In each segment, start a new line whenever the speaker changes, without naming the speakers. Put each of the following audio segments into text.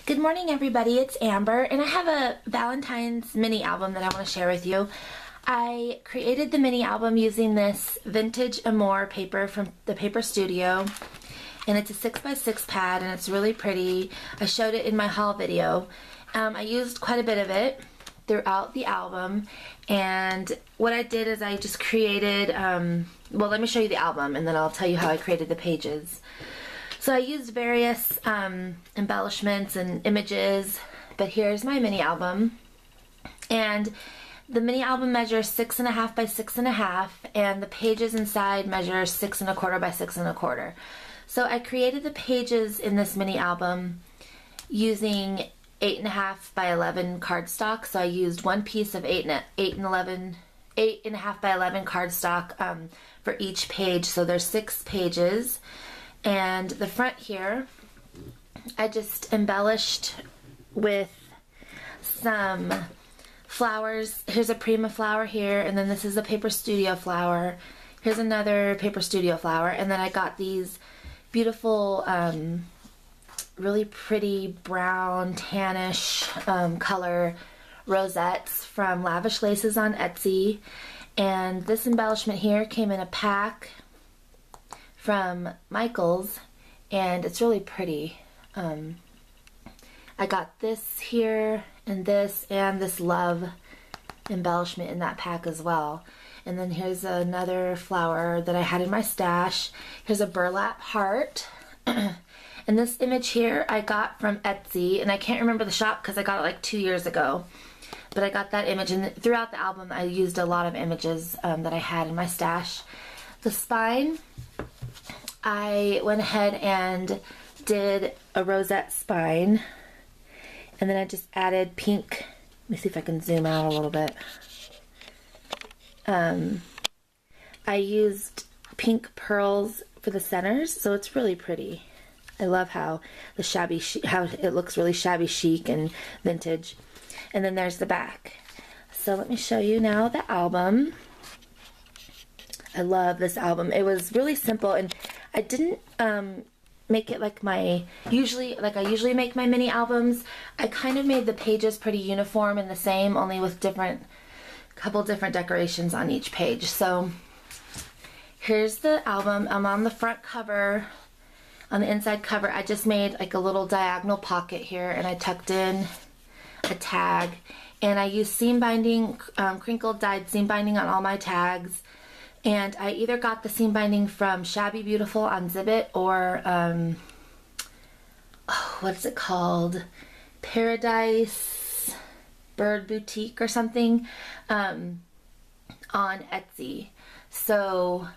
Good morning, everybody. It's Amber, and I have a Valentine's mini album that I want to share with you. I created the mini album using this vintage Amour paper from the Paper Studio, and it's a 6x6 pad, and it's really pretty. I showed it in my haul video. I used quite a bit of it throughout the album, and what I did is I just created, well, let me show you the album, and then I'll tell you how I created the pages. So I used various embellishments and images, but here's my mini album. And the mini album measures 6.5 by 6.5, and the pages inside measure 6 1/4 by 6 1/4. So I created the pages in this mini album using 8.5 by 11 cardstock. So I used one piece of 8.5 by 11 cardstock for each page. So there's 6 pages. And the front here, I just embellished with some flowers. Here's a Prima flower here, and then this is a Paper Studio flower. Here's another Paper Studio flower, and then I got these beautiful, really pretty brown, tannish color rosettes from LavishLaces on Etsy. And this embellishment here came in a pack from Michael's, and it's really pretty. I got this here and this love embellishment in that pack as well. And then here's another flower that I had in my stash. Here's a burlap heart. And this image here I got from Etsy, and I can't remember the shop because I got it like 2 years ago. But I got that image, and throughout the album I used a lot of images that I had in my stash. The spine, I went ahead and did a rosette spine, and then I just added pink. Let me see if I can zoom out a little bit. I used pink pearls for the centers, so it's really pretty. I love how how it looks really shabby chic and vintage. And then there's the back. So let me show you now the album. I love this album. It was really simple, and I didn't make it like I usually make my mini albums. I kind of made the pages pretty uniform and the same, only with couple different decorations on each page. So here's the album. I'm on the front cover. On the inside cover, I just made like a little diagonal pocket here, and I tucked in a tag, and I used seam binding, crinkled dyed seam binding on all my tags. And I either got the seam binding from Shabbybeautiful on Zibbet or, what's it called? PraireBirdBoutique or something on Etsy. So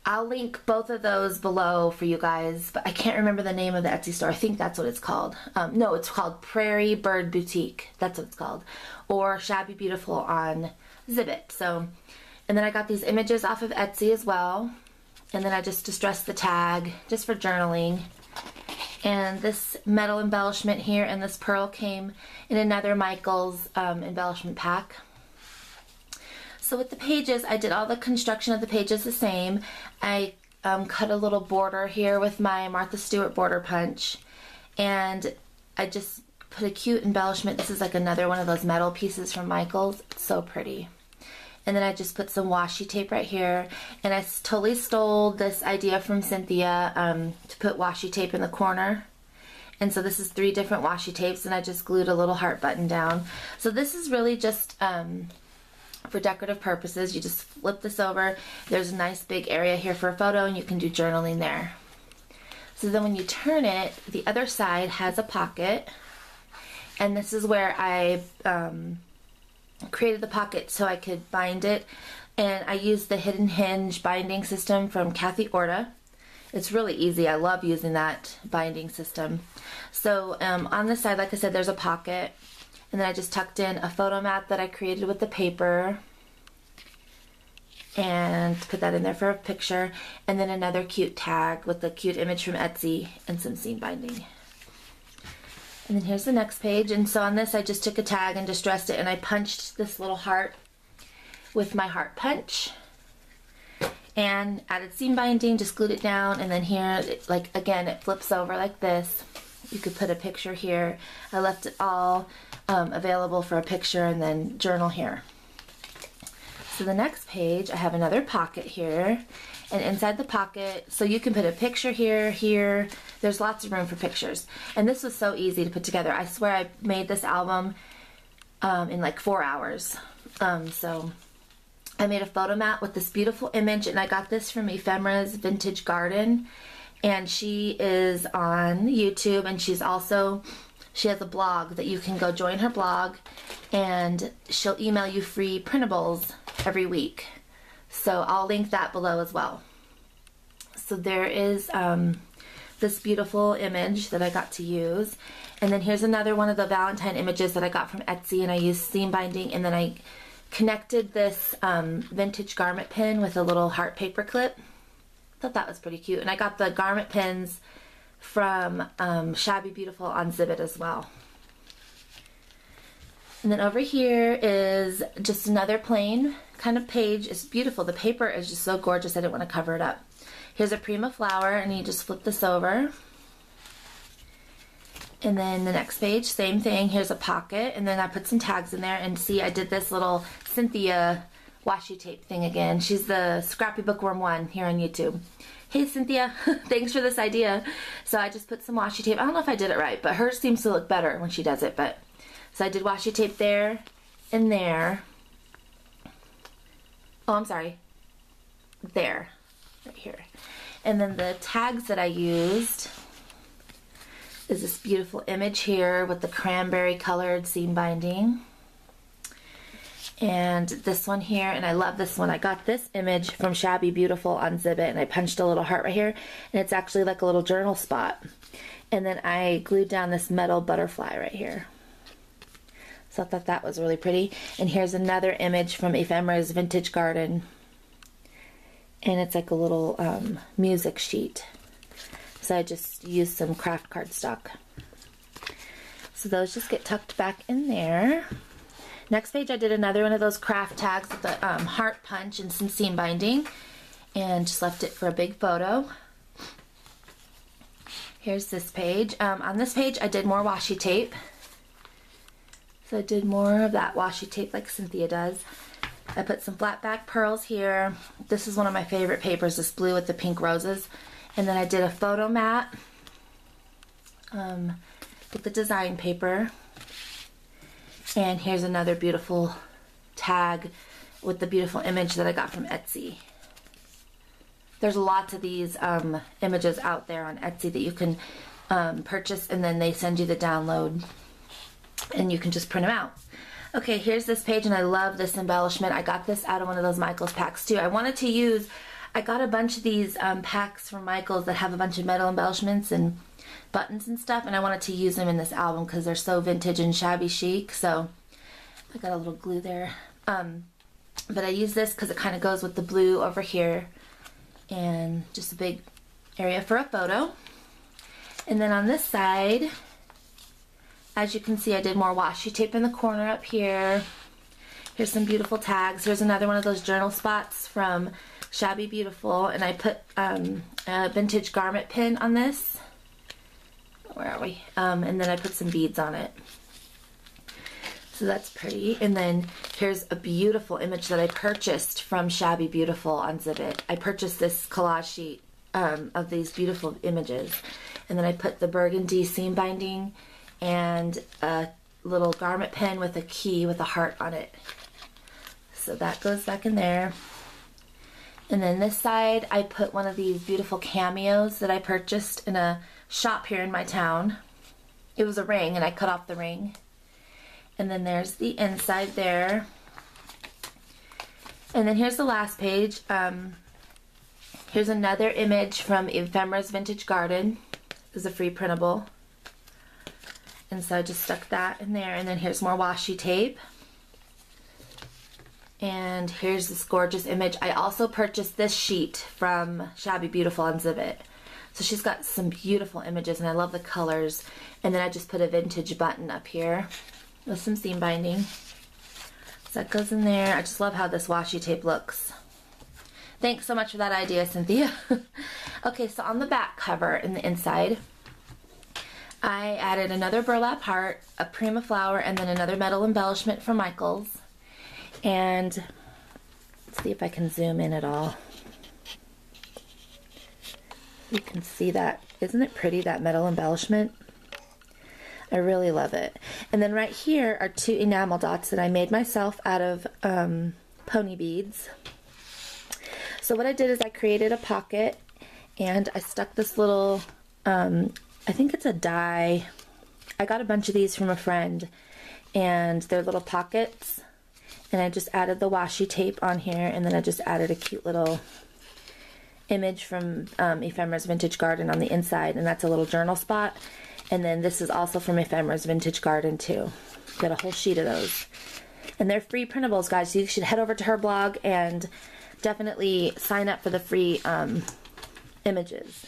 I'll link both of those below for you guys, but I can't remember the name of the Etsy store. I think that's what it's called. No, it's called PraireBirdBoutique. That's what it's called. Or Shabbybeautiful on Zibbet. So, and then I got these images off of Etsy as well. And then I just distressed the tag just for journaling. And this metal embellishment here and this pearl came in another Michael's embellishment pack. So with the pages, I did all the construction of the pages the same. I cut a little border here with my Martha Stewart border punch. And I just put a cute embellishment. This is like another one of those metal pieces from Michael's. It's so pretty. And then I just put some washi tape right here, and I totally stole this idea from Cynthia to put washi tape in the corner. And so this is 3 different washi tapes, and I just glued a little heart button down. So this is really just for decorative purposes. You just flip this over. There's a nice big area here for a photo, and you can do journaling there. So then when you turn it, the other side has a pocket, and this is where I created the pocket so I could bind it, and I used the hidden hinge binding system from Kathy Orta. It's really easy. I love using that binding system. So on this side, like I said, there's a pocket, and then I just tucked in a photo mat that I created with the paper and put that in there for a picture, and then another cute tag with the cute image from Etsy and some seam binding. And then here's the next page, and so on this I just took a tag and distressed it, and I punched this little heart with my heart punch and added seam binding, just glued it down, and then here, like again, it flips over like this, You could put a picture here. I left it all available for a picture, and then journal here. So the next page, I have another pocket here, and inside the pocket, so you can put a picture here, here. There's lots of room for pictures. And this was so easy to put together. I swear I made this album in like 4 hours. So I made a photo mat with this beautiful image, and I got this from Ephemera's Vintage Garden, and she is on YouTube, and she has a blog that you can go join her blog, and she'll email you free printables every week. So I'll link that below as well. So there is this beautiful image that I got to use, and then here's another one of the Valentine images that I got from Etsy, and I used seam binding, and then I connected this vintage garment pin with a little heart paper clip. I thought that was pretty cute, and I got the garment pins from Shabbybeautiful on Zibbet as well. And then over here is just another plain kind of page. It's beautiful. The paper is just so gorgeous, I didn't want to cover it up. Here's a Prima flower, and you just flip this over. And then the next page, same thing. Here's a pocket, and then I put some tags in there, and see, I did this little Cynthia washi tape thing again. She's the TheScrappyBookworm1 here on YouTube. Hey Cynthia, thanks for this idea. So I just put some washi tape. I don't know if I did it right, but hers seems to look better when she does it. But so I did washi tape there and there. Oh, I'm sorry. There, right here. And then the tags that I used is this beautiful image here with the cranberry colored seam binding. And this one here, and I love this one. I got this image from Shabbybeautiful on Zibbet, and I punched a little heart right here, and it's actually like a little journal spot. And then I glued down this metal butterfly right here. So I thought that was really pretty. And here's another image from Ephemera's Vintage Garden, and it's like a little music sheet. So I just used some craft cardstock. So those just get tucked back in there. Next page, I did another one of those craft tags with the heart punch and some seam binding, and just left it for a big photo. Here's this page. On this page, I did more washi tape. So I did more of that washi tape like Cynthia does. I put some flat back pearls here. This is one of my favorite papers, this blue with the pink roses. And then I did a photo mat with the design paper. And here's another beautiful tag with the beautiful image that I got from Etsy. There's lots of these images out there on Etsy that you can purchase, and then they send you the download, and you can just print them out. Okay, here's this page, and I love this embellishment. I got this out of one of those Michaels packs too. I got a bunch of these packs from Michaels that have a bunch of metal embellishments and buttons and stuff, and I wanted to use them in this album because they're so vintage and shabby chic. So I got a little glue there, but I use this because it kind of goes with the blue over here, and just a big area for a photo. And then on this side, as you can see, I did more washi tape in the corner up here. Here's some beautiful tags. Here's another one of those journal spots from Shabbybeautiful, and I put a vintage garment pin on this. Where are we? And then I put some beads on it. So that's pretty. And then here's a beautiful image that I purchased from Shabbybeautiful on Zibbet. I purchased this collage sheet of these beautiful images. And then I put the burgundy seam binding and a little garment pin with a key with a heart on it. So that goes back in there. And then this side, I put one of these beautiful cameos that I purchased in a shop here in my town. It was a ring, and I cut off the ring. And then there's the inside there. And then here's the last page. Here's another image from Ephemera's Vintage Garden. It was a free printable. And so I just stuck that in there. And then here's more washi tape. And here's this gorgeous image. I also purchased this sheet from Shabbybeautiful on Zibbet. So she's got some beautiful images, and I love the colors. And then I just put a vintage button up here with some seam binding. So that goes in there. I just love how this washi tape looks. Thanks so much for that idea, Cynthia. Okay, so on the back cover in the inside, I added another burlap heart, a Prima flower, and then another metal embellishment from Michaels. And let's see if I can zoom in at all. You can see that. Isn't it pretty, that metal embellishment? I really love it. And then right here are 2 enamel dots that I made myself out of pony beads. So what I did is I created a pocket and I stuck this little, I think it's a die. I got a bunch of these from a friend and they're little pockets. And I just added the washi tape on here, and then I just added a cute little image from Ephemera's Vintage Garden on the inside, and that's a little journal spot. And then this is also from Ephemera's Vintage Garden too. Got a whole sheet of those. And they're free printables, guys, so you should head over to her blog and definitely sign up for the free images.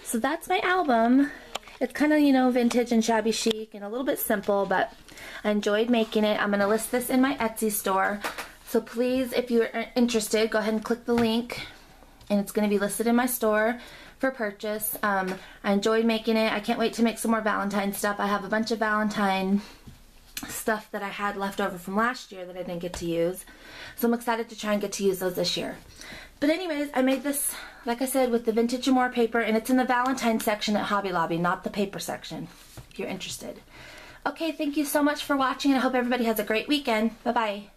So that's my album. It's kind of, you know, vintage and shabby chic and a little bit simple, but I enjoyed making it. I'm going to list this in my Etsy store. So please, if you're interested, go ahead and click the link, and it's going to be listed in my store for purchase. I enjoyed making it. I can't wait to make some more Valentine stuff. I have a bunch of Valentine stuff that I had left over from last year that I didn't get to use. So I'm excited to try and get to use those this year. But anyways, I made this, like I said, with the Vintage Amour paper, and it's in the Valentine section at Hobby Lobby, not the paper section, if you're interested. Okay, thank you so much for watching, and I hope everybody has a great weekend. Bye-bye.